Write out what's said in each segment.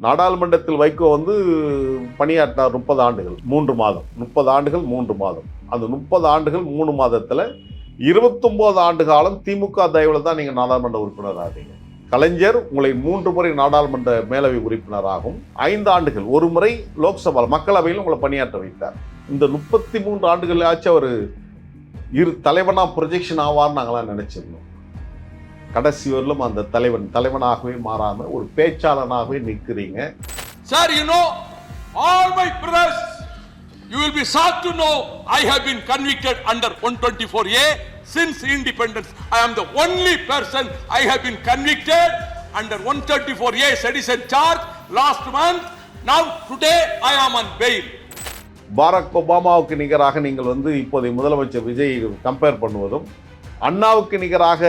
நாடாளுமன்றத்தில் வைகோ வந்து பணியாற்றினார் 30 ஆண்டுகள் 3 மாதம். 30 ஆண்டுகள் 3 மாதம். அந்த 30 ஆண்டுகள் 3 மாதத்தில் 29 ஆண்டு காலம் திமுக தயவுல தான் நீங்கள் நாடாளுமன்ற உறுப்பினர் ஆகிறீங்க. கலைஞர் உங்களை 3 முறை நாடாளுமன்ற மேலவை உறுப்பினராகும், 5 ஆண்டுகள் ஒரு முறை லோக்சபா மக்களவையில் உங்களை பணியாற்ற வைத்தார். இந்த 33 ஆண்டுகளாச்சும் அவர் தலைவனா ப்ரொஜெக்ஷன் ஆவார்னு நாங்களாம் நினைச்சிருந்தோம். கடைசி வரலும் அந்த தலைவனாகவே மாறாம ஒரு பேச்சாளனாகவே நிற்கிறீங்க. Sir, you know all my brothers, you will be shocked to know I have been convicted under 124A since independence. I am the only person I have been convicted under 134A sedition charge last month. Now today I am on bail. Barack ஒபாமாவுக்கு நிகராக நீங்கள் வந்து இப்போதைய முதலமைச்சர் Vijay compare பண்ணுவதும், அண்ணாவுக்கு நிகராக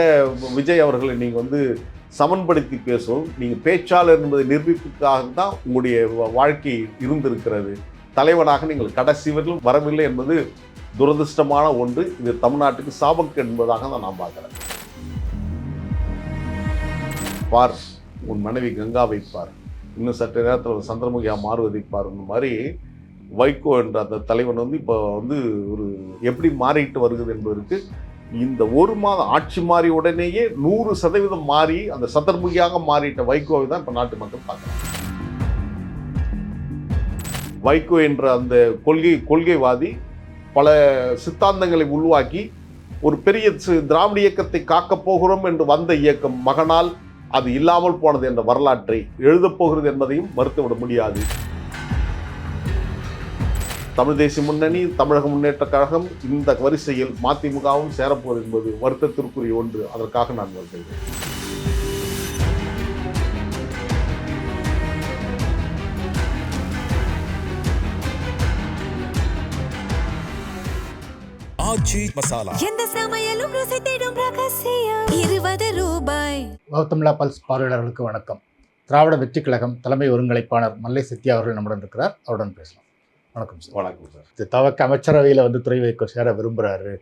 விஜய் அவர்களை நீங்கள் வந்து சமன்படுத்தி பேசுவோம். நீங்கள் பேச்சாளர் என்பதை நிரூபிப்பதற்காக தான் உங்களுடைய வாழ்க்கை இருந்திருக்கிறது. தலைவனாக நீங்கள் கடைசி வரையிலும் வரவில்லை என்பது துரதிருஷ்டமான ஒன்று. இது தமிழ்நாட்டுக்கு சாபக்கு என்பதாக தான் நான் பார்க்குறேன். பார், உன் மனைவி கங்காவை பார், இன்னும் சற்று நேரத்தில் சந்திரமுகியா மாறுவதை பார். இந்த மாதிரி வைகோ என்ற அந்த தலைவன் வந்து இப்போ வந்து ஒரு எப்படி மாறிட்டு வருகிறது என்பதற்கு இந்த ஒரு மாதம் ஆட்சி மாறி உடனேயே 100% மாறி அந்த சந்திரமுகியாக மாறிட்ட வைகோவை தான் இப்போ நாட்டு மக்கள் பார்க்குறாங்க. வைகோ என்ற அந்த கொள்கைவாதி பல சித்தாந்தங்களை உருவாக்கி ஒரு பெரிய திராவிட இயக்கத்தை காக்கப் போகிறோம் என்று வந்த இயக்கம் மகனால் அது இல்லாமல் போனது என்ற வரலாற்றை எழுதப் போகிறது என்பதையும் மறுத்துவிட முடியாது. தமிழ் தேசிய முன்னணி, தமிழக முன்னேற்ற கழகம் இந்த வரிசையில் மதிமுகவும் சேரப்போவது என்பது வருத்தத்திற்குரிய ஒன்று. அதற்காக நான் வருகிறேன். ஆச்சி மசாலா, எந்த சமையலும் ருசி தேடும் ரகசியம். 20 ரூபாய். கௌதம்லா பல்ஸ் பார்வையாளர்களுக்கு வணக்கம். திராவிட வெற்றி கழகம் தலைமை ஒருங்கிணைப்பாளர் மல்லை சத்யா அவர்கள் நம்முடன் இருக்கிறார். அவருடன் பேசலாம். வணக்கம் சார். வணக்கம் சார். தவக்க அமைச்சரவையில் வந்து துறை வைகோ சேர விரும்புகிறாரு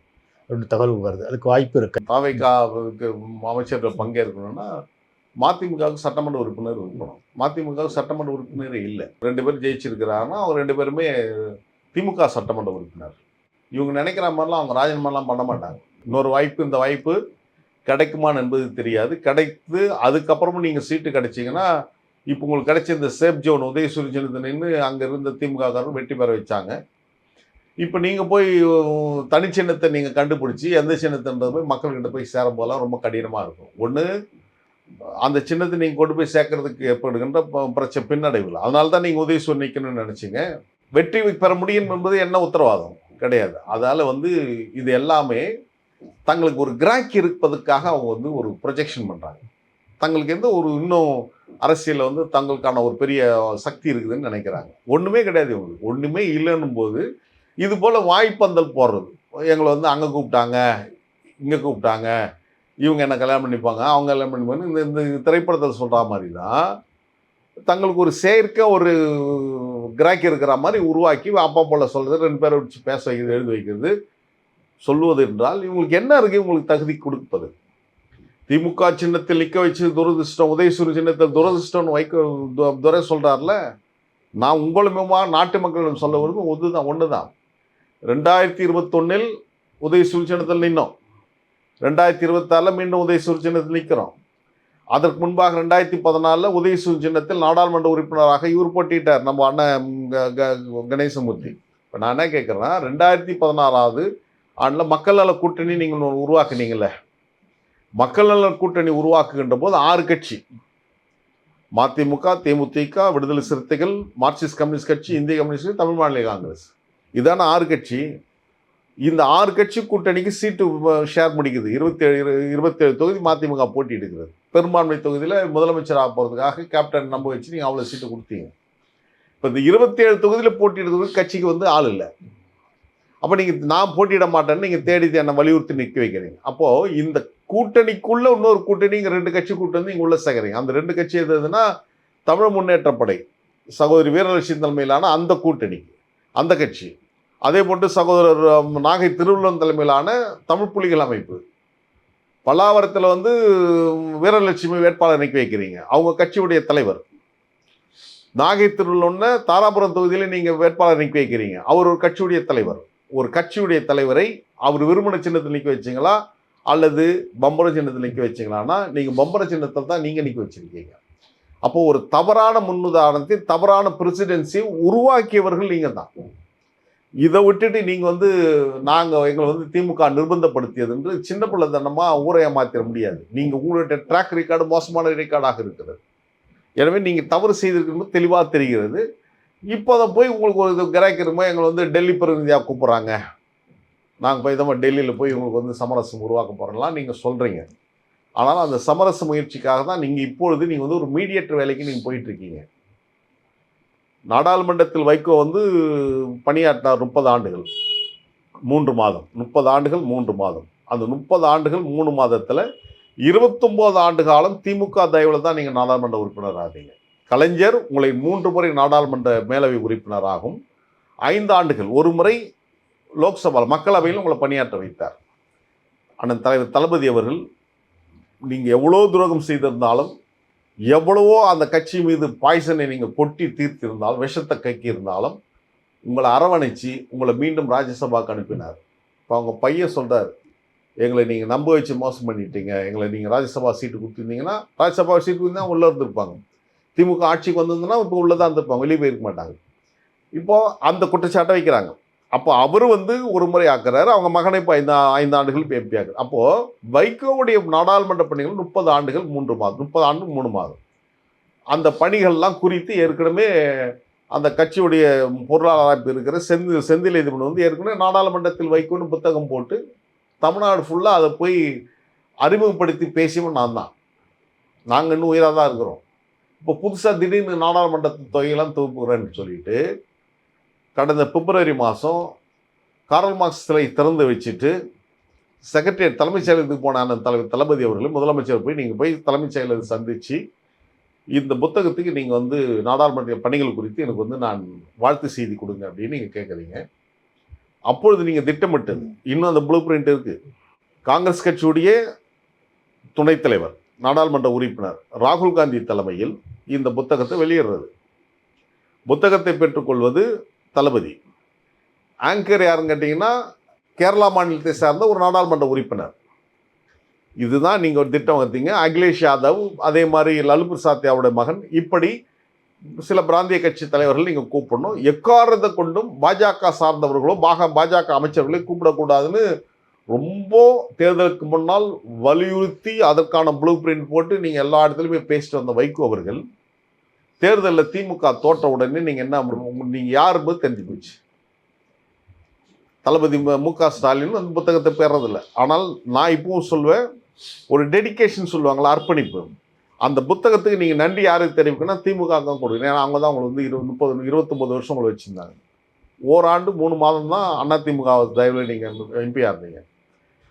அப்படின்னு தகவல் வருது. அதுக்கு வாய்ப்பு இருக்கு? தவக்கு அமைச்சர்கள் பங்கேற்கணும்னா மதிமுகவுக்கு சட்டமன்ற உறுப்பினர் இருக்கணும். மதிமுகவுக்கு சட்டமன்ற உறுப்பினரே இல்லை. 2 பேர் ஜெயிச்சிருக்கிறாங்கன்னா அவங்க 2 பேருமே திமுக சட்டமன்ற உறுப்பினர். இவங்க நினைக்கிற மாதிரிலாம் அவங்க ராஜன் மாதிரிலாம் பண்ண மாட்டாங்க. இன்னொரு வாய்ப்பு, இந்த வாய்ப்பு கிடைக்குமான்னு என்பது தெரியாது. கிடைத்து அதுக்கப்புறமும் நீங்கள் சீட்டு கிடைச்சிங்கன்னா, இப்போ உங்களுக்கு கிடைச்ச இந்த சேஃப் ஜோன் உதயசூரியன் நின்று அங்கே இருந்த திமுககாரர்கள் வெற்றி பெற வச்சாங்க. இப்போ நீங்கள் போய் தனிச்சின்னத்தை நீங்கள் கண்டுபிடிச்சி எந்த சின்னத்தைன்றது போய் மக்கள்கிட்ட போய் சேரும் போதெல்லாம் ரொம்ப கடினமாக இருக்கும். ஒன்று, அந்த சின்னத்தை நீங்கள் கொண்டு போய் சேர்க்கறதுக்கு ஏற்படுகின்ற பிரச்சனை பின்னடைவில். அதனால தான் நீங்கள் உதயசூரியன் நிற்கணும்னு நினச்சிங்க. வெற்றி பெற முடியும் என்பது என்ன உத்தரவாதம் கிடையாது. அதால் வந்து இது எல்லாமே தங்களுக்கு ஒரு கிராக்கி இருப்பதற்காக அவங்க வந்து ஒரு ப்ரொஜெக்ஷன் பண்ணுறாங்க. தங்களுக்கு எந்த ஒரு இன்னும் அரசியலில் வந்து தங்களுக்கான ஒரு பெரிய சக்தி இருக்குதுன்னு நினைக்கிறாங்க. ஒன்றுமே கிடையாது இவங்களுக்கு. ஒன்றுமே இல்லைன்னும் போது இது போல் வாய்ப்பந்தல் போடுறது. எங்களை வந்து அங்கே கூப்பிட்டாங்க, இங்கே கூப்பிட்டாங்க, இவங்க என்ன கல்யாணம் பண்ணிப்பாங்க, அவங்க கல்யாணம் பண்ணிப்பாங்க, இந்த திரைப்படத்தில் சொல்கிற மாதிரி தான் தங்களுக்கு ஒரு செயற்கை ஒரு கிராக்கி இருக்கிற மாதிரி உருவாக்கி அப்பா போல் சொல்கிறது, 2 பேரை வச்சு பேச வைக்கிறது, எழுதி வைக்கிறது, சொல்லுவது என்றால் இவங்களுக்கு என்ன இருக்குது? இவங்களுக்கு தகுதி கொடுப்பது. திமுக சின்னத்தில் நிற்க வச்சு துரதிருஷ்டம், உதயசூரிய சின்னத்தில் துரதிருஷ்டம்னு வைக்க துரை சொல்கிறார்ல. நான் உங்களுமே நாட்டு மக்களிடம் சொல்ல விரும்பும் ஒன்று தான். 2021 உதயசூரிய சின்னத்தில் நின்னோம். 2024 மீண்டும் உதயசூரிய சின்னத்தில் நிற்கிறோம். அதற்கு முன்பாக 2014 உதயசூரிய சின்னத்தில் நாடாளுமன்ற உறுப்பினராக இவர் போட்டிட்டார், நம்ம அண்ணன் கணேசமூர்த்தி. இப்போ நான் என்ன கேட்குறேன்னா, 2016 ஆண்டில் மக்கள் நல கூட்டணி நீங்கள் உருவாக்குனீங்களே. மக்கள் நல கூட்டணி உருவாக்குகின்ற போது 6 கட்சி, மதிமுக, தேமுதிக, விடுதலை சிறுத்தைகள், மார்க்சிஸ்ட் கம்யூனிஸ்ட் கட்சி, இந்திய கம்யூனிஸ்ட், தமிழ் மாநில காங்கிரஸ், இதான 6 கட்சி. இந்த 6 கட்சி கூட்டணிக்கு சீட்டு ஷேர் முடிக்குது. 27 தொகுதி மதிமுக போட்டி எடுக்கிறது. பெரும்பான்மை தொகுதியில் முதலமைச்சராக போகிறதுக்காக கேப்டன் நம்ப வச்சு நீங்கள் அவ்வளோ சீட்டு கொடுத்தீங்க. இப்போ இந்த 27 தொகுதியில் போட்டி எடுக்கிறதுக்கு கட்சிக்கு வந்து ஆள் இல்லை. அப்போ நீங்கள் நான் போட்டியிட மாட்டேன்னு நீங்கள் தேடி என்னை வலியுறுத்தி நிற்க வைக்கிறீங்க. அப்போது இந்த கூட்டணிக்குள்ளே இன்னொரு கூட்டணி, இங்கே 2 கட்சி கூட்டணி நீங்கள் உள்ள சேர்க்குறீங்க. அந்த 2 கட்சி எதுனா தமிழ் முன்னேற்றப்படை சகோதரி வீரலட்சுமி தலைமையிலான அந்த கூட்டணி, அந்த கட்சி. அதே போன்று சகோதரர் நாகை திருவள்ளுவன் தலைமையிலான தமிழ் புலிகள் அமைப்பு. பல்லாவரத்தில் வந்து வீரலட்சுமி வேட்பாளர் நிற்க வைக்கிறீங்க, அவங்க கட்சியுடைய தலைவர். நாகை திருவள்ளூர்ல தாராபுரம் தொகுதியில் நீங்கள் வேட்பாளர் நிற்க வைக்கிறீங்க. அவர் ஒரு கட்சியுடைய தலைவர். ஒரு கட்சியுடைய தலைவரை அவர் விரும்பின சின்னத்தில் நிற்க வச்சிங்களா அல்லது பம்பர சின்னத்தில் நிற்க வச்சிங்களான்னா நீங்கள் பம்பர சின்னத்தை தான் நீங்கள் நிற்க வச்சிருக்கீங்க. அப்போ ஒரு தவறான முன்னுதாரணத்தை, தவறான பிரசிடென்சியை உருவாக்கியவர்கள் நீங்கள் தான். இதை விட்டுட்டு நீங்கள் எங்களை திமுக நிர்பந்தப்படுத்தியது என்று சின்ன பிள்ளைத்தனமாக ஊரை ஏமாத்திட முடியாது. நீங்கள் உங்களுடைய ட்ராக் ரெக்கார்டு மோசமான ரெக்கார்டாக இருக்கிறது. எனவே நீங்கள் தவறு செய்திருக்கிறது தெளிவாக தெரிகிறது. இப்போ அதை போய் உங்களுக்கு ஒரு இது கிராய்க்கிறமோ எங்களை டெல்லி பிரதிநிதியாக கூப்பிட்றாங்க, நாங்கள் போய் தான் டெல்லியில் போய் உங்களுக்கு சமரசம் உருவாக்க போகிறோம்லாம் நீங்கள் சொல்கிறீங்க. ஆனால் அந்த சமரச முயற்சிக்காக தான் நீங்கள் இப்பொழுது நீங்கள் ஒரு மீடியேட்டர் வேலைக்கு நீங்கள் போயிட்டுருக்கீங்க. நாடாளுமன்றத்தில் வைகோ பணியாற்றினார் 30 ஆண்டுகள் 3 மாதம். 30 ஆண்டுகள் 3 மாதம். அந்த 30 ஆண்டுகள் 3 மாதத்தில் 29 ஆண்டு காலம் திமுக தயவில் தான் நீங்கள் நாடாளுமன்ற உறுப்பினர் ஆகிறீங்க. கலைஞர் உங்களை 3 முறை நாடாளுமன்ற மேலவை உறுப்பினராகும், 5 ஆண்டுகள் ஒரு முறை லோக்சபா மக்களவையில் உங்களை பணியாற்ற வைத்தார். அண்ணன் தலைவர் தளபதி அவர்கள் நீங்கள் எவ்வளோ துரோகம் செய்திருந்தாலும், எவ்வளவோ அந்த கட்சி மீது பாய்சனை நீங்கள் கொட்டி தீர்த்திருந்தாலும், விஷத்தை கக்கியிருந்தாலும் உங்களை அரவணைச்சு உங்களை மீண்டும் ராஜ்யசபாவுக்கு அனுப்பினார். இப்போ அவங்க பையன் சொல்கிறார், எங்களை நீங்கள் நம்ப வச்சு மோசம் பண்ணிட்டீங்க, எங்களை நீங்கள் ராஜ்யசபா சீட்டு கொடுத்துருந்தீங்கன்னா ராஜ்யசபா சீட்டு கொடுத்தா உள்ளே இருந்திருப்பாங்க. திமுக ஆட்சிக்கு வந்திருந்ததுன்னா இப்போ உள்ளே தான் இருந்திருப்பாங்க, வெளியே போயிருக்க மாட்டாங்க. இப்போது அந்த குற்றச்சாட்டை வைக்கிறாங்க. அப்போ அவர் ஒரு முறை ஆக்குறாரு, அவங்க மகனை இப்போ 5 ஆண்டுகள் எம்பி ஆக்குறாரு. அப்போது வைகோவுடைய நாடாளுமன்ற பணிகள் 30 ஆண்டுகள் 3 மாதம், 30 ஆண்டு 3 மாதம். அந்த பணிகள்லாம் குறித்து ஏற்கனவே அந்த கட்சியுடைய பொருளாதார இருக்கிற செந்தில் நீதிமன்றம் ஏற்கனவே நாடாளுமன்றத்தில் வைகோன்னு புத்தகம் போட்டு தமிழ்நாடு ஃபுல்லாக அதை போய் அறிமுகப்படுத்தி பேசியவன் நான் தான். நாங்கள் இன்னும் உயிராக தான் இருக்கிறோம். இப்போ புதுசாக திடீர்னு நாடாளுமன்றத்தின் தொகையெல்லாம் தொகுப்புகிறேன்னு சொல்லிட்டு கடந்த பிப்ரவரி மாதம் கார்ல் மார்க்ஸ் சிலை திறந்து வச்சுட்டு செக்ரட்டரியேட் தலைமைச் செயலகத்துக்கு போன அண்ணன் தலைவர் தளபதி அவர்கள் முதலமைச்சர் நீங்கள் போய் தலைமைச் செயலகத்தை சந்தித்து இந்த புத்தகத்துக்கு நீங்கள் நாடாளுமன்ற பணிகள் குறித்து எனக்கு நான் வாழ்த்து செய்தி கொடுங்க அப்படின்னு நீங்கள் கேட்குறீங்க. அப்பொழுது நீங்கள் திட்டமிட்டது இன்னும் அந்த ப்ளூ பிரிண்ட் இருக்குது. காங்கிரஸ் கட்சியுடைய துணைத் தலைவர் நாடாளுமன்ற உறுப்பினர் ராகுல் காந்தி தலைமையில் இந்த புத்தகத்தை வெளியிடுறது. புத்தகத்தை பெற்றுக்கொள்வது தளபதி. ஆங்கர் யாருன்னு கேட்டிங்கன்னா கேரளா மாநிலத்தை சார்ந்த ஒரு நாடாளுமன்ற உறுப்பினர். இதுதான் நீங்கள் ஒரு திட்டம் வந்தீங்க. அகிலேஷ் யாதவ், அதே மாதிரி லலு பிரசாத் யாவோட மகன், இப்படி சில பிராந்திய கட்சி தலைவர்கள் நீங்கள் கூப்பிடணும். எக்காரணத்தை கொண்டும் பாஜக சார்ந்தவர்களோ பாஜக அமைச்சர்களோ கூப்பிடக்கூடாதுன்னு ரொம்ப தேர்தலுக்கு முன்னால் வலியுறுத்தி அதற்கான ப்ளூ பிரிண்ட் போட்டு நீங்கள் எல்லா இடத்துலையுமே பேசிட்டு வந்த வைகோ அவர்கள் தேர்தலில் திமுக தோற்ற உடனே நீங்கள் நீங்கள் யாருன்னு தெரிஞ்சு போச்சு. தளபதி மு.க. ஸ்டாலின் அந்த புத்தகத்தை பெறதில்லை. ஆனால் நான் இப்பவும் சொல்வேன், ஒரு டெடிக்கேஷன் சொல்லுவாங்களா, அர்ப்பணிப்பு. அந்த புத்தகத்துக்கு நீங்கள் நன்றி யாருக்கு தெரிவிக்கணும், திமுக தான் கொடுங்க. ஏன்னா அவங்க தான் உங்களை 29 வருஷம் உங்களை வச்சுருந்தாங்க. ஓராண்டு 3 மாதம் தான் அதிமுக தயவில் நீங்கள் எம்பியாக இருந்தீங்க.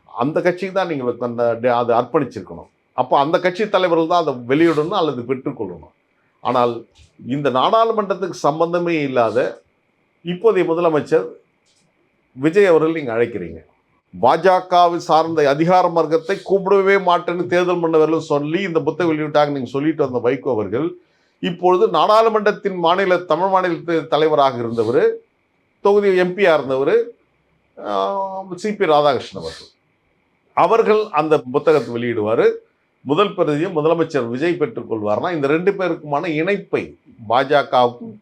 அந்த கட்சிக்கு தான் நீங்கள் அதை அர்ப்பணிச்சிருக்கணும். அப்போ அந்த கட்சி தலைவர்கள் தான் அதை வெளியிடணும் அல்லது பெற்றுக்கொள்ளணும். ஆனால் இந்த நாடாளுமன்றத்துக்கு சம்பந்தமே இல்லாத இப்போதைய முதலமைச்சர் விஜய் அவர்கள் நீங்கள் அழைக்கிறீங்க. பாஜகவை சார்ந்த அதிகார வர்க்கத்தை கூப்பிடவே மாட்டேன்னு தேர்தல் மன்னவர்கள் சொல்லி இந்த புத்தகம் வெளியிட்டாங்க நீங்கள் சொல்லிட்டு வந்த வைகோ அவர்கள் இப்பொழுது நாடாளுமன்றத்தின் தமிழ் மாநில தலைவராக இருந்தவர், தொகுதி எம்பியாக இருந்தவர் சிபி ராதாகிருஷ்ணன் அவர்கள் அந்த புத்தகத்தை வெளியிடுவார். முதல் பிரதியை முதலமைச்சர் விஜய் பெற்றுக்கொள்வார்னா இந்த 2 பேருக்குமான இணைப்பை, பாஜகவுக்கும்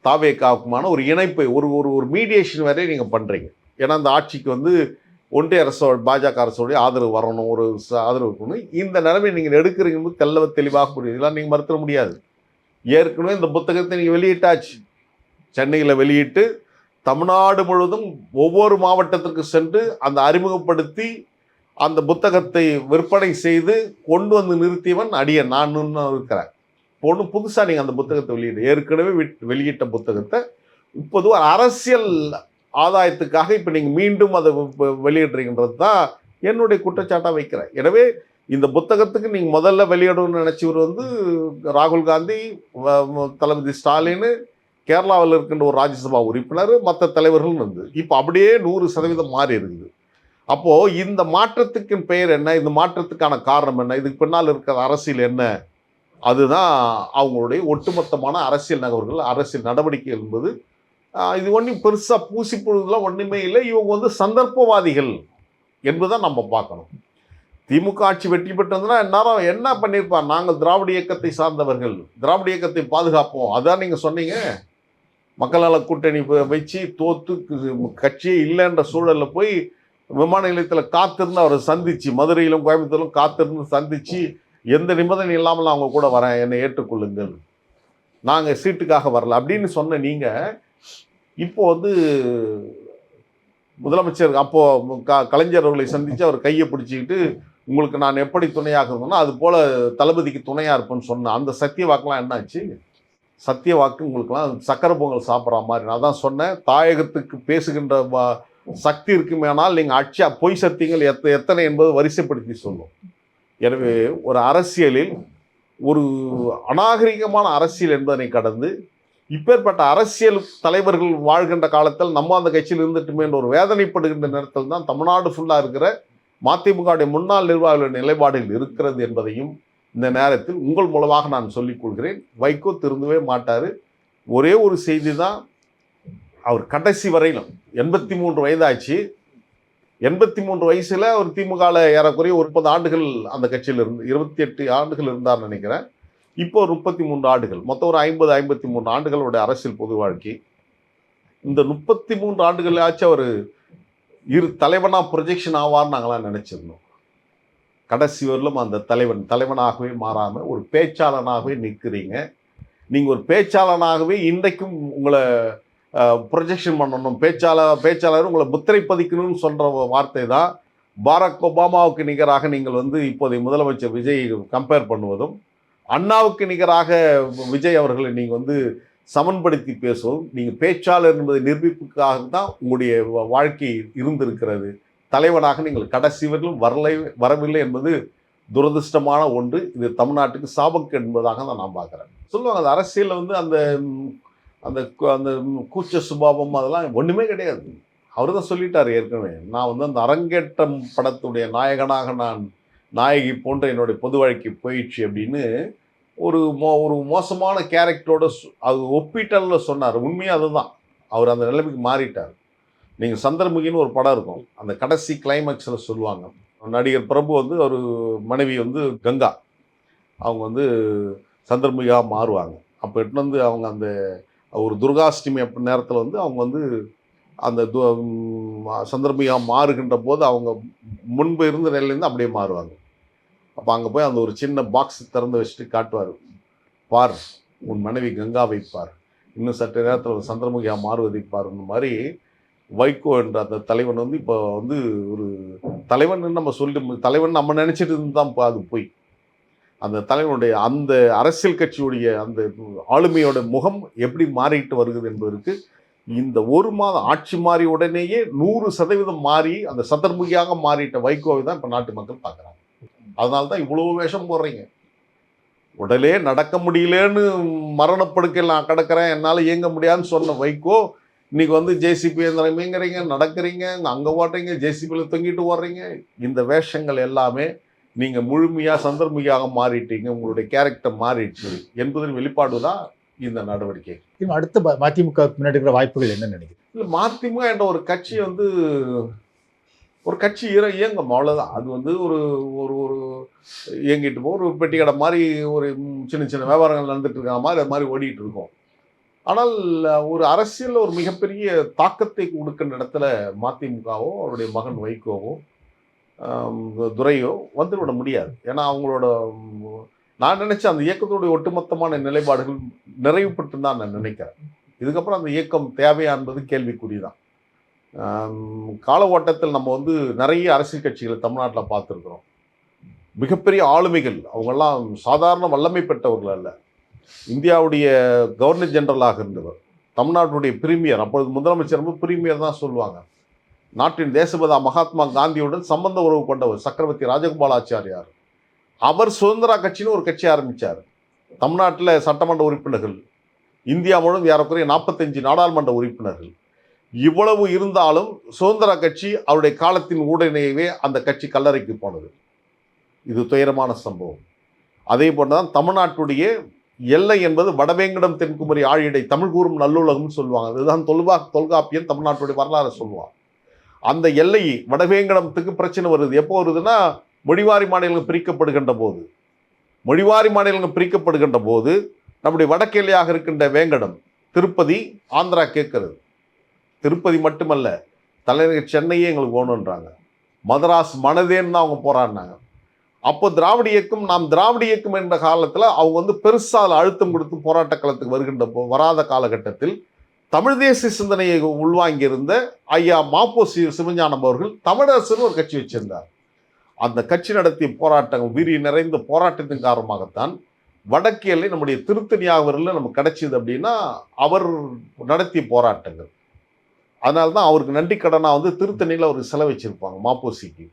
தாவேகாவுக்குமான ஒரு இணைப்பை, ஒரு மீடியேஷன் வரை நீங்கள் பண்ணுறீங்க. ஏன்னா அந்த ஆட்சிக்கு ஒன்றிய அரசோட பாஜக அரசோடைய ஆதரவு வரணும், ஒரு ஆதரவு இருக்கணும். இந்த நிலைமை நீங்கள் எடுக்கிறீங்க தெளிவாக புரியுது. இதெல்லாம் நீங்கள் மறுத்த முடியாது. ஏற்கனவே இந்த புத்தகத்தை நீங்கள் வெளியிட்டாச்சு. சென்னையில் வெளியிட்டு தமிழ்நாடு முழுவதும் ஒவ்வொரு மாவட்டத்திற்கு சென்று அந்த அறிமுகப்படுத்தி அந்த புத்தகத்தை விற்பனை செய்து கொண்டு நிறுத்தியவன் அடியன் நான் இருக்கிறேன். இப்போ புதுசாக நீங்கள் அந்த புத்தகத்தை ஏற்கனவே வெளியிட்ட புத்தகத்தை இப்போது ஒரு அரசியல் ஆதாயத்துக்காக இப்போ நீங்கள் மீண்டும் அதை வெளியிடுறீங்கன்றது தான் என்னுடைய குற்றச்சாட்டாக வைக்கிறேன். எனவே இந்த புத்தகத்துக்கு நீங்கள் முதல்ல வெளியிடணும்னு நினச்சவர் ராகுல் காந்தி, தளபதி ஸ்டாலின், கேரளாவில் இருக்கின்ற ஒரு ராஜ்யசபா உறுப்பினர், மற்ற தலைவர்கள் இப்போ அப்படியே 100% மாறி இருக்குது. அப்போது இந்த மாற்றத்துக்கு பெயர் என்ன, இந்த மாற்றத்துக்கான காரணம் என்ன, இதுக்கு பின்னால் இருக்கிற அரசியல் என்ன அதுதான் அவங்களுடைய ஒட்டுமொத்தமான அரசியல் நகர்வுகள், அரசியல் நடவடிக்கைகள் என்பது. இது ஒன்றும் பெருசாக பூசி பொழுதுலாம் ஒன்றுமே இல்லை. இவங்க வந்து சந்தர்ப்பவாதிகள் என்பதை நம்ம பார்க்கணும். திமுக ஆட்சி வெற்றி பெற்றதுன்னா எல்லாரும் என்ன பண்ணியிருப்பார், நாங்கள் திராவிட இயக்கத்தை சார்ந்தவர்கள், திராவிட இயக்கத்தை பாதுகாப்போம், அதான் நீங்கள் சொன்னீங்க. மக்கள் நல கூட்டணி வச்சு தோத்து கட்சியே இல்லைன்ற சூழலில் போய் விமான நிலையத்தில் காத்திருந்து அவரை சந்திச்சு, மதுரையிலும் கோயம்புத்தூரிலும் காத்திருந்து சந்திச்சு, எந்த நிபந்தனை இல்லாமல் அவங்க கூட வரேன், என்னை ஏற்றுக்கொள்ளுங்கள், நாங்கள் சீட்டுக்காக வரல அப்படின்னு சொன்ன நீங்கள் இப்போ வந்து முதலமைச்சர் அப்போ கலைஞர் அவர்களை சந்தித்து அவர் கையை பிடிச்சிக்கிட்டு உங்களுக்கு நான் எப்படி துணையாக இருந்தேன்னா அது போல தளபதிக்கு துணையாக இருப்பேன்னு சொன்னேன். அந்த சத்திய வாக்கெலாம் என்னாச்சு? சத்திய வாக்கு உங்களுக்குலாம் சக்கரை பொங்கல் சாப்பிட்ற மாதிரி. நான் தான் சொன்னேன், தாயகத்துக்கு பேசுகின்ற சக்தி இருக்குமேனால் நீங்கள் பொய் சத்தியங்கள் எத்தனை என்பது வரிசைப்படுத்தி சொல்லும். எனவே ஒரு அரசியலில் ஒரு அநாகரிகமான அரசியல் என்பதனை கடந்து இப்பேற்பட்ட அரசியல் தலைவர்கள் வாழ்கின்ற காலத்தில் நம்ம அந்த கட்சியில் இருந்துட்டுமே என்ற ஒரு வேதனைப்படுகின்ற நேரத்தில் தான் தமிழ்நாடு ஃபுல்லாக இருக்கிற மதிமுகவுடைய முன்னாள் நிர்வாகிகளின் நிலைப்பாடுகள் இருக்கிறது என்பதையும் இந்த நேரத்தில் உங்கள் மூலமாக நான் சொல்லிக் கொள்கிறேன். வைகோ திருந்தவே மாட்டார். ஒரே ஒரு செய்தி தான், அவர் கடைசி வரையிலும் 83 வயதாச்சு. 83 வயசில் அவர் திமுகவில் ஏறக்குறைய 30 ஆண்டுகள் அந்த கட்சியில் இருந்து 28 ஆண்டுகள் இருந்தார்னு நினைக்கிறேன். இப்போ 33 ஆண்டுகள், மொத்தம் ஒரு 53 ஆண்டுகளுடைய அரசியல் பொது வாழ்க்கை. இந்த 33 ஆண்டுகளாச்சு அவர் தலைவனாக ப்ரொஜெக்ஷன் ஆவார்னு நாங்களாம் நினச்சிருந்தோம். கடைசி வரலும் அந்த தலைவனாகவே மாறாமல் ஒரு பேச்சாளனாகவே நிற்கிறீங்க. நீங்கள் ஒரு பேச்சாளனாகவே இன்றைக்கும் உங்களை ப்ரொஜெக்ஷன் பண்ணணும், பேச்சாளர் உங்களை முத்திரை பதிக்கணும்னு சொல்கிற வார்த்தை தான். பாரக் ஒபாமாவுக்கு நிகராக நீங்கள் வந்து இப்போதைய முதலமைச்சர் விஜய் கம்பேர் பண்ணுவதும், அண்ணாவுக்கு நிகராக விஜய் அவர்களை நீங்கள் வந்து சமன்படுத்தி பேசுவதும், நீங்கள் பேச்சாளர் என்பதை நிரூபிப்புக்காக தான் உங்களுடைய வாழ்க்கை இருந்திருக்கிறது. தலைவனாக நீங்கள் கடைசி வரையிலும் வரவில்லை என்பது துரதிருஷ்டமான ஒன்று. இது தமிழ்நாட்டுக்கு சாபக்கு என்பதாக தான் நான் பார்க்குறேன். சொல்லுவாங்க அந்த அரசியலில் வந்து அந்த அந்த அந்த கூச்ச சுபாவம் அதெல்லாம் ஒன்றுமே கிடையாது. அவர் தான் சொல்லிட்டார் ஏற்கனவே, நான் வந்து அந்த அரங்கேற்றம் படத்துடைய நாயகனாக நான் நாயகி போன்ற என்னுடைய பொது வாழ்க்கை போயிடுச்சு அப்படின்னு ஒரு மோசமான கேரக்டரோட அது ஒப்பீட்டலில் சொன்னார். உண்மையாக அதுதான், அவர் அந்த நிலைமைக்கு மாறிட்டார். நீங்கள் சந்திரமுகின்னு ஒரு படம் இருக்கும், அந்த கடைசி கிளைமேக்ஸில் சொல்லுவாங்க, நடிகர் பிரபு வந்து ஒரு மனைவி வந்து கங்கா, அவங்க வந்து சந்திரமுகியாக மாறுவாங்க. அப்போ எட்டு வந்து அவங்க அந்த ஒரு துர்காஷ்டமி நேரத்தில் வந்து அவங்க வந்து அந்த சந்திரமுகியாக மாறுகின்ற போது அவங்க முன்பு இருந்த நிலையிலேருந்து அப்படியே மாறுவாங்க. அப்போ அங்கே போய் அந்த ஒரு சின்ன பாக்ஸ் திறந்து வச்சுட்டு காட்டுவார், பார் உன் மனைவி கங்காவை பார், இன்னும் சற்று நேரத்தில் சந்திரமுகியாக மாறுவதை பாருன்ற மாதிரி. வைகோ என்ற அந்த தலைவன் வந்து இப்போ வந்து ஒரு தலைவன் நம்ம சொல்லிட்டு தலைவன் நம்ம நினச்சிட்டு இருந்து தான் அது போய் அந்த தலைவனுடைய அந்த அரசியல் கட்சியுடைய அந்த ஆளுமையோட முகம் எப்படி மாறிட்டு வருகிறது என்பதற்கு இந்த ஒரு மாதம் ஆட்சி மாறி உடனேயே 100% மாறி அந்த சந்திரமுகியாக மாறிட்ட வைகோவை தான் இப்போ நாட்டு மக்கள் பார்க்குறாங்க. அதனால தான் இவ்வளோ வேஷம் போடுறீங்க. உடலே நடக்க முடியலன்னு மரணப்படுக்கையில் நான் கிடக்கிறேன், என்னால் இயங்க முடியாதுன்னு சொன்ன வைகோ இன்னைக்கு வந்து ஜேசிபி இயந்திரமேங்கிறீங்க, நடக்கிறீங்க, அங்கே ஓடுறீங்க, ஜேசிபியில் தொங்கிட்டு ஓடுறீங்க. இந்த வேஷங்கள் எல்லாமே நீங்கள் முழுமையாக சந்திரமுகியாக மாறிட்டீங்க, உங்களுடைய கேரக்டர் மாறிடுச்சு என்பதின் வெளிப்பாடு தான் இந்த நடவடிக்கை. அடுத்து மதிமுக முன்னாடி இருக்கிற வாய்ப்புகள் என்ன நினைக்கிறீங்க? இல்லை, மதிமுக என்ற ஒரு கட்சி வந்து ஒரு கட்சி இயங்கும், அவ்வளோதான். அது வந்து ஒரு ஒரு ஒரு இயங்கிட்டு போகும், ஒரு பெட்டி கடை மாதிரி ஒரு சின்ன சின்ன வியாபாரங்கள் நடந்துட்டு இருக்கிற மாதிரி அது மாதிரி ஓடிட்டு இருக்கும். ஆனால் ஒரு அரசியலில் ஒரு மிகப்பெரிய தாக்கத்தை கொடுக்கின்ற இடத்துல மதிமுகவோ அவருடைய மகன் வைகோவோ துரையோ வந்துவிட முடியாது. ஏன்னா அவங்களோட நான் நினைச்சேன் அந்த இயக்கத்துடைய ஒட்டுமொத்தமான நிலைப்பாடுகள் நிறைவு பெற்று தான் நான் நினைக்கிறேன். இதுக்கப்புறம் அந்த இயக்கம் தேவையா என்பது கேள்விக்குறிதான். கால ஓட்டத்தில் நம்ம வந்து நிறைய அரசியல் கட்சிகளை தமிழ்நாட்டில் பார்த்துருக்குறோம். மிகப்பெரிய ஆளுமைகள், அவங்கெல்லாம் சாதாரண வல்லமை பெற்றவர்கள் அல்ல. இந்தியாவுடைய கவர்னர் ஜெனரலாக இருந்தவர், தமிழ்நாட்டுடைய பிரீமியர், அப்பொழுது முதலமைச்சர் பிரீமியர் தான் சொல்லுவாங்க. நாட்டின் தேசபிதா மகாத்மா காந்தியுடன் சம்பந்த உறவு கொண்டவர் சக்கரவர்த்தி ராஜகோபாலாச்சாரியார். அவர் சுதந்திரா கட்சின்னு ஒரு கட்சி ஆரம்பித்தார். தமிழ்நாட்டில் சட்டமன்ற உறுப்பினர்கள், இந்தியா முழுவதும் ஏறக்குறைய 45 நாடாளுமன்ற உறுப்பினர்கள். இவ்வளவு இருந்தாலும் சுதந்திரா கட்சி அவருடைய காலத்தின் உடனேயே அந்த கட்சி கல்லறைக்கு போனது. இது துயரமான சம்பவம். அதே போலதான் தமிழ்நாட்டுடைய எல்லை என்பது வடவேங்கடம் தென்குமரி ஆழிடை தமிழ் கூறும் நல்லுலகம்னு சொல்லுவாங்க. அதுதான் தொல்காப்பியன் தமிழ்நாட்டுடைய வரலாறு சொல்லுவான். அந்த எல்லை வடவேங்கடத்துக்கு பிரச்சனை வருது. எப்போ வருதுன்னா மொழிவாரி மாநிலங்கள் பிரிக்கப்படுகின்ற போது. மொழிவாரி மாநிலங்கள் பிரிக்கப்படுகின்ற போது நம்முடைய வடக்கு எல்லையாக இருக்கின்ற வேங்கடம் திருப்பதி ஆந்திரா கேட்கறது. திருப்பதி மட்டுமல்ல, தலைநகர் சென்னையே எங்களுக்கு வேணுன்றாங்க. மதராஸ் மனதேன்னு தான் அவங்க போராடினாங்க. அப்போ திராவிட இயக்கம், நாம் திராவிட இயக்கம் என்ற காலத்தில் அவங்க பெருசாக அழுத்தம் கொடுத்து போராட்ட களத்துக்கு வருகின்ற வராத காலகட்டத்தில் தமிழ் தேசிய சிந்தனையை உள்வாங்கியிருந்த ஐயா மாப்போ சிவஞானம் அவர்கள் தமிழரசுன்னு ஒரு கட்சி வச்சிருந்தார். அந்த கட்சி நடத்திய போராட்டங்கள் வீரி நிறைந்த போராட்டத்தின் காரணமாகத்தான் வடக்கு எல்லை நம்முடைய திருத்தணியாவரில் நமக்கு கிடைச்சிது. அப்படின்னா அவர் நடத்திய போராட்டங்கள். அதனால தான் அவருக்கு நன்றி கடனாக திருத்தணியில் அவருக்கு சிலை வச்சிருப்பாங்க. மாப்போசிக்கு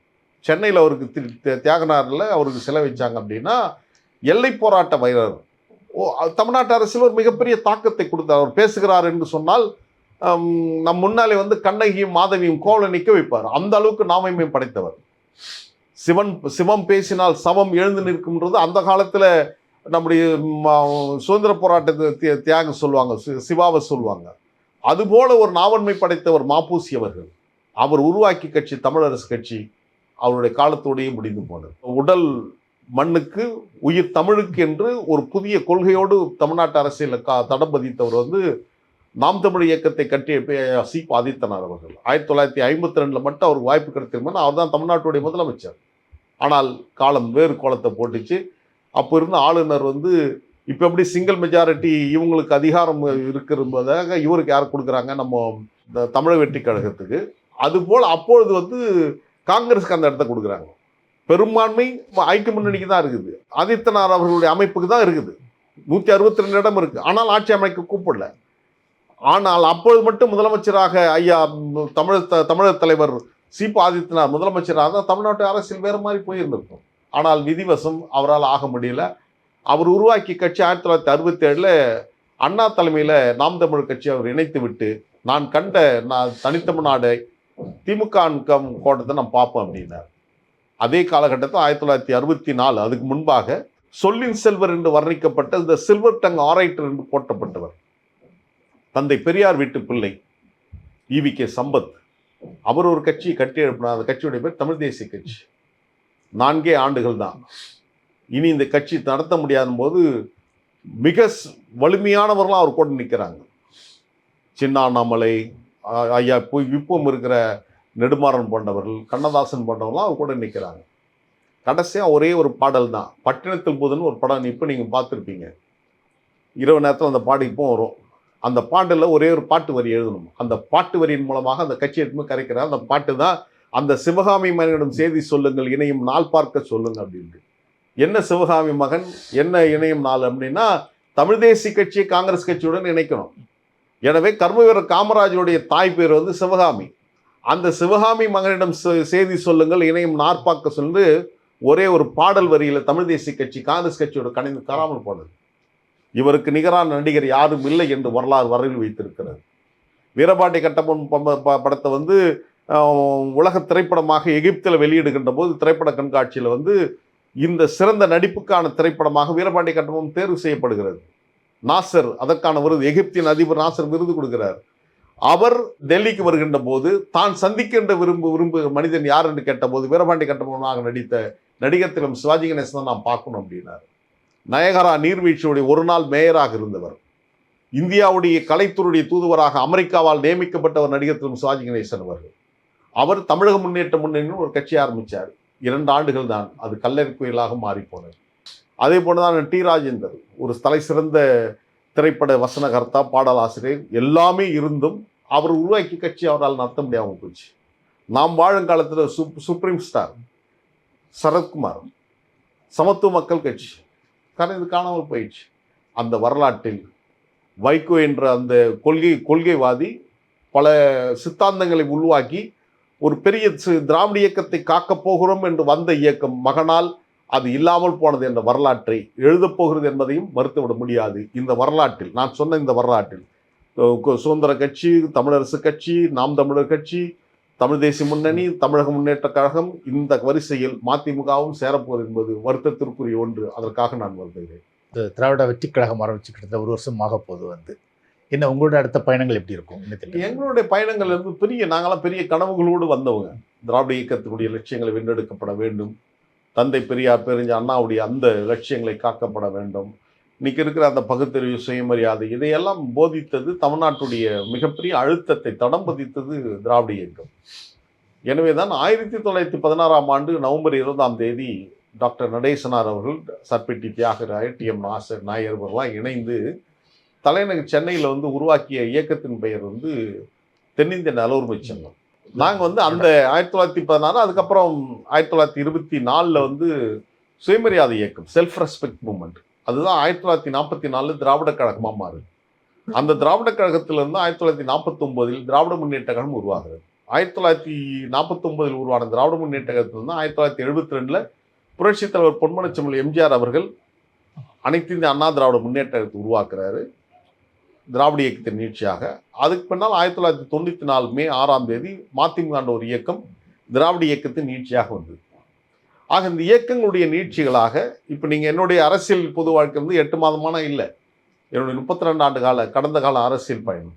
சென்னையில் அவருக்கு தியாகனாரில் அவருக்கு சிலை வச்சாங்க. அப்படின்னா எல்லை போராட்ட வீரர். தமிழ்நாட்டு அரசில் ஒரு மிகப்பெரிய தாக்கத்தை கொடுத்தார். அவர் பேசுகிறார் என்று சொன்னால் நம் முன்னாலே கண்ணகியும் மாதவியும் கோவலை நிற்க வைப்பார். அந்த அளவுக்கு நாமையும் படைத்தவர். சிவம் பேசினால் சவம் எழுந்து நிற்கும்ன்றது அந்த காலத்தில் நம்முடைய சுதந்திர போராட்டத்தை தியாகம் சொல்லுவாங்க, சிவாவை சொல்லுவாங்க. அதுபோல ஒரு நாவன்மை படைத்தவர் மாப்பூசி அவர்கள். அவர் உருவாக்கி கட்சி தமிழரசு கட்சி அவருடைய காலத்தோடையே முடிந்து போனது. உடல் மண்ணுக்கு உயிர் தமிழுக்கு என்று ஒரு புதிய கொள்கையோடு தமிழ்நாட்டு அரசியலில் தடம் பதித்தவர் நாம் தமிழ் இயக்கத்தை கட்டிய சி. ஆதித்தனார் அவர்கள். 1952 மட்டும் அவருக்கு வாய்ப்பு கிடைத்திருந்தா அவர் தான் தமிழ்நாட்டுடைய முதலமைச்சர். ஆனால் காலம் வேறு கோலத்தை போட்டுச்சு. அப்போ இருந்த ஆளுநர் இப்போ எப்படி சிங்கிள் மெஜாரிட்டி இவங்களுக்கு அதிகாரம் இருக்கிறதாக இவருக்கு யார் கொடுக்குறாங்க, நம்ம தமிழக வெற்றி கழகத்துக்கு. அதுபோல் அப்பொழுது காங்கிரஸுக்கு அந்த இடத்த கொடுக்குறாங்க. பெரும்பான்மை ஐக்கிய முன்னணிக்கு தான் இருக்குது. ஆதித்தனார் அவர்களுடைய அமைப்புக்கு தான் இருக்குது. 162 இடம் இருக்குது. ஆனால் ஆட்சி அமைக்க கூப்பிடல. ஆனால் அப்பொழுது மட்டும் முதலமைச்சராக ஐயா தமிழர் தலைவர் சி. ஆதித்தனார் முதலமைச்சராக தான் தமிழ்நாட்டு அரசியல் வேறு மாதிரி போயிருந்திருக்கும். ஆனால் விதிவசம் அவரால் ஆக முடியல. அவர் உருவாக்கிய கட்சி 1967 அண்ணா தலைமையில் நாம் தமிழ் கட்சி அவர் இணைத்து விட்டு நான் தனித்தமிழ்நாடு திமுக கோட்டத்தை நான் பார்ப்பேன் அப்படின்னார். அதே காலகட்டத்தில் 1964 அதுக்கு முன்பாக சொல்லின் செல்வர் என்று வர்ணிக்கப்பட்ட இந்த சில்வர் டங் ஆரைட்டர் என்று போற்றப்பட்டவர் தந்தை பெரியார் வீட்டு பிள்ளை EVK சம்பத். அவர் ஒரு கட்சியை கட்டி எழுப்பினார். அந்த கட்சியுடைய பேர் தமிழ் தேசிய கட்சி. 4 ஆண்டுகள் தான். இனி இந்த கட்சி நடத்த முடியாத போது மிக வலிமையானவர்களாம் அவர் கூட நிற்கிறாங்க. சின்ன அண்ணாமலை, ஐயா இப்பவும் இருக்கிற நெடுமாறன் போன்றவர்கள், கண்ணதாசன் போன்றவர்களாம் அவர் கூட நிற்கிறாங்க. கடைசியாக ஒரே ஒரு பாடல் தான், பட்டினத்தில் புதுன்னு ஒரு படம் இப்போ நீங்கள் பார்த்துருப்பீங்க. இரவு நேரத்தில் அந்த பாட்டு இப்போ வரும். அந்த பாட்டில் ஒரே ஒரு பாட்டு வரி எழுதணும். அந்த பாட்டு வரியின் மூலமாக அந்த கட்சி எடுத்து கரைக்கிறார். அந்த பாட்டு தான் அந்த சிவகாமி மகனிடம் செய்தி சொல்லுங்கள், இணையும் நாள் பார்க்க சொல்லுங்க அப்படின்ட்டு. என்ன சிவகாமி மகன், என்ன இணையும் நாள் அப்படின்னா தமிழ் தேசிய கட்சியை காங்கிரஸ் கட்சியுடன் இணைக்கணும். எனவே கர்மவீரர் காமராஜருடைய தாய் பேர் சிவகாமி. அந்த சிவகாமி மகனிடம் செய்தி சொல்லுங்கள், இணையும் நாற்பாக்க சொல்லு ஒரே ஒரு பாடல் வரியில் தமிழ் தேசிய கட்சி காங்கிரஸ் கட்சியோட கணிந்து காணாமல் போனது. இவருக்கு நிகரான நடிகர் யாரும் இல்லை என்று வரலாறு வரையில் வைத்திருக்கிறது. வீரபாண்டி கட்டபொம்மன் படத்தை உலக திரைப்படமாக எகிப்தில் வெளியிடுகின்ற போது திரைப்பட கண்காட்சியில் இந்த சிறந்த நடிப்புக்கான திரைப்படமாக வீரபாண்டி கட்டபொம்மன் தேர்வு செய்யப்படுகிறது. நாசர் அதற்கான விருது, எகிப்தின் அதிபர் நாசர் விருது கொடுக்கிறார். அவர் டெல்லிக்கு வருகின்ற போது தான் சந்திக்கின்ற விரும்பு மனிதன் யார் என்று கேட்டபோது வீரபாண்டி கட்டபொம்மனாக நடித்த நடிகர் திலம் சிவாஜி கணேசன் நாம் பார்க்கணும் அப்படின்னார். நயகரா நீர்வீழ்ச்சியுடைய ஒரு நாள் மேயராக இருந்தவர், இந்தியாவுடைய கலைத்துறையுடைய தூதுவராக அமெரிக்காவால் நியமிக்கப்பட்டவர் நடிகர் திலம் சிவாஜி கணேசன் அவர்கள். அவர் தமிழக முன்னேற்ற முன்னணின்னு ஒரு கட்சி ஆரம்பித்தார். 2 ஆண்டுகள் தான் அது கல்லறை புயலாக மாறிப்போனது. அதே போலதான் டி. ராஜேந்தர் ஒரு தலை சிறந்த திரைப்பட வசனகர்த்தா, பாடலாசிரியர் எல்லாமே இருந்தும் அவர் உருவாக்கி கட்சி அவரால் நடத்த முடியாமல் போச்சு. நாம் வாழும் காலத்தில் சுப்ரீம் ஸ்டார் சரத்குமார், சமத்துவ மக்கள் கட்சி கரைந்து காணாமல் போயிடுச்சு. அந்த வரலாற்றில் வைகோ என்ற அந்த கொள்கைவாதி பல சித்தாந்தங்களை உருவாக்கி ஒரு பெரிய திராவிட இயக்கத்தை காக்கப் போகிறோம் என்று வந்த இயக்கம் மகனால் அது இல்லாமல் போனது என்ற வரலாற்றை எழுதப் போகிறது என்பதையும் மறுத்துவிட முடியாது. இந்த வரலாற்றில் நான் சொன்ன இந்த வரலாற்றில் சுதந்திர கட்சி, தமிழரசு கட்சி, நாம் தமிழர் கட்சி, தமிழ் தேசிய முன்னணி, தமிழக முன்னேற்ற கழகம் இந்த வரிசையில் மதிமுகவும் சேரப்போவது என்பது வருத்தத்திற்குரிய ஒன்று. அதற்காக நான் வருகிறேன். திராவிட வெற்றி கழகம் ஆரம்பிச்சு கிட்டத்தட்ட ஒரு வருஷம் ஆக போகுது. என்ன உங்களோட அடுத்த பயணங்கள் எப்படி இருக்கும்? எங்களுடைய பயணங்கள் நாங்களாம் பெரிய கனவுகளோடு வந்தவங்க. திராவிட இயக்கத்தினுடைய லட்சியங்களை வென்றெடுக்கப்பட வேண்டும், தந்தை பெரியார் பெருஞ்ச அண்ணாவுடைய அந்த லட்சியங்களை காக்கப்பட வேண்டும், இன்னைக்கு இருக்கிற அந்த பகுத்தறிவு, சுயமரியாதை, இதையெல்லாம் போதித்தது தமிழ்நாட்டுடைய மிகப்பெரிய அழுத்தத்தை தடம் பதித்தது திராவிட இயக்கம். எனவே தான் 1916ஆம் ஆண்டு நவம்பர் 20ஆம் தேதி டாக்டர் நடேசனார் அவர்கள், சர்பெட்டி தியாகராயர், டி.எம். நாயர் அவர்களாம் இணைந்து தலைநகர் சென்னையில் உருவாக்கிய இயக்கத்தின் பெயர் தென்னிந்திய நலவுரிமை சங்கம். நாங்கள் அந்த 1916, அதுக்கப்புறம் 1924 சுயமரியாதை இயக்கம், செல்ஃப் ரெஸ்பெக்ட் மூவ்மெண்ட், அதுதான் 1944 திராவிட கழகமாக மாறுது. அந்த திராவிட கழகத்திலிருந்து 1949 திராவிட முன்னேற்ற கழகம் உருவாகிறது. 1949 உருவான திராவிட முன்னேற்ற கழகத்திலிருந்து 1972 புரட்சித் தலைவர் பொன்மனச்செம்மல் எம்ஜிஆர் அவர்கள் அனைத்து இந்திய அண்ணா திராவிட முன்னேற்றத்தை உருவாக்குறாரு திராவிட இயக்கத்தின் நீட்சியாக. அதுக்கு பின்னால் 1994 மே 6ஆம் தேதி மதிமுக ஒரு இயக்கம் திராவிட இயக்கத்தின் நீட்சியாக வந்தது. ஆக இந்த இயக்கங்களுடைய நீட்சிகளாக இப்போ நீங்கள் என்னுடைய அரசியல் பொது வாழ்க்கை 8 மாதமான இல்லை, என்னுடைய 32 ஆண்டு கால கடந்த கால அரசியல் பயணம்.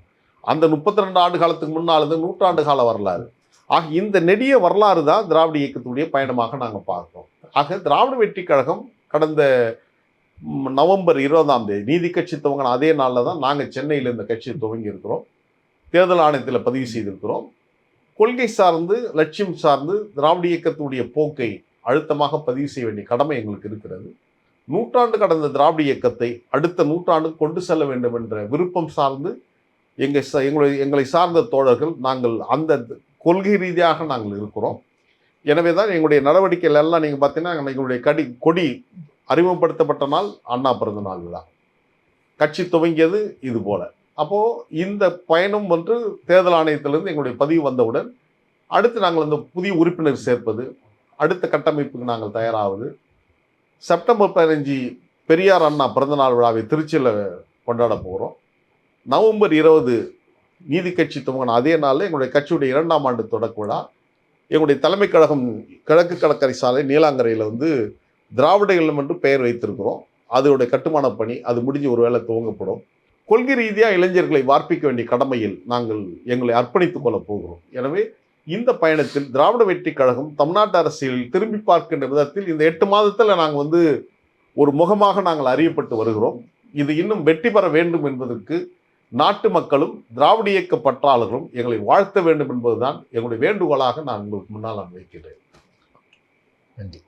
அந்த 32 ஆண்டு காலத்துக்கு முன்னால் நூற்றாண்டு கால வரலாறு. ஆக இந்த நெடிய வரலாறு தான் திராவிட இயக்கத்துடைய பயணமாக நாங்கள் பார்க்கிறோம். ஆக திராவிட வெற்றி கழகம் கடந்த நவம்பர் 20ஆம் தேதி நீதி கட்சி துவங்கின அதே நாளில் தான் நாங்கள் சென்னையில் இந்த கட்சியை துவங்கி இருக்கிறோம். தேர்தல் ஆணையத்தில் பதிவு செய்திருக்கிறோம். கொள்கை சார்ந்து, லட்சியம் சார்ந்து திராவிட இயக்கத்துடைய போக்கை அழுத்தமாக பதிவு செய்ய வேண்டிய கடமை எங்களுக்கு இருக்கிறது. நூற்றாண்டு கடந்த திராவிட இயக்கத்தை அடுத்த நூற்றாண்டு கொண்டு செல்ல வேண்டும் என்ற விருப்பம் சார்ந்து எங்களை சார்ந்த தோழர்கள் நாங்கள் அந்த கொள்கை ரீதியாக நாங்கள் இருக்கிறோம். எனவே தான் எங்களுடைய நடவடிக்கைகள் எல்லாம் நீங்கள் பார்த்தீங்கன்னா எங்களுடைய கொடி அறிமுகப்படுத்தப்பட்ட நாள் அண்ணா பிறந்த நாள் விழா, கட்சி துவங்கியது இது போல. அப்போது இந்த பயணம் தேர்தல் ஆணையத்திலிருந்து எங்களுடைய பதிவு வந்தவுடன் அடுத்து நாங்கள் அந்த புதிய உறுப்பினர் சேர்ப்பது, அடுத்த கட்டமைப்புக்கு நாங்கள் தயாராகுது. செப்டம்பர் 15 பெரியார் அண்ணா பிறந்தநாள் விழாவை திருச்சியில் கொண்டாட போகிறோம். நவம்பர் 20 நீதி கட்சி துவங்கின அதே நாளில் எங்களுடைய கட்சியுடைய 2ஆம் ஆண்டு தொடக்க விழா. எங்களுடைய தலைமை கழகம் கிழக்கு கடற்கரை சாலை நீலாங்கரையில் திராவிட இல்லம் என்று பெயர் வைத்திருக்கிறோம். அதோடைய கட்டுமான பணி அது முடிஞ்சு ஒரு வேளை துவங்கப்படும். கொள்கை ரீதியாக இளைஞர்களை வார்ப்பிக்க வேண்டிய கடமையில் நாங்கள் எங்களை அர்ப்பணித்துக் கொள்ளப் போகிறோம். எனவே இந்த பயணத்தில் திராவிட வெற்றி கழகம் தமிழ்நாட்டு அரசியலில் திரும்பி பார்க்கின்ற விதத்தில் இந்த 8 மாதத்தில் நாங்கள் ஒரு முகமாக நாங்கள் அறியப்பட்டு வருகிறோம். இது இன்னும் வெற்றி பெற வேண்டும் என்பதற்கு நாட்டு மக்களும் திராவிட இயக்க பற்றாளர்களும் எங்களை வாழ்த்த வேண்டும் என்பதுதான் எங்களுடைய வேண்டுகோளாக நான் உங்களுக்கு முன்னால் வைக்கிறேன். நன்றி.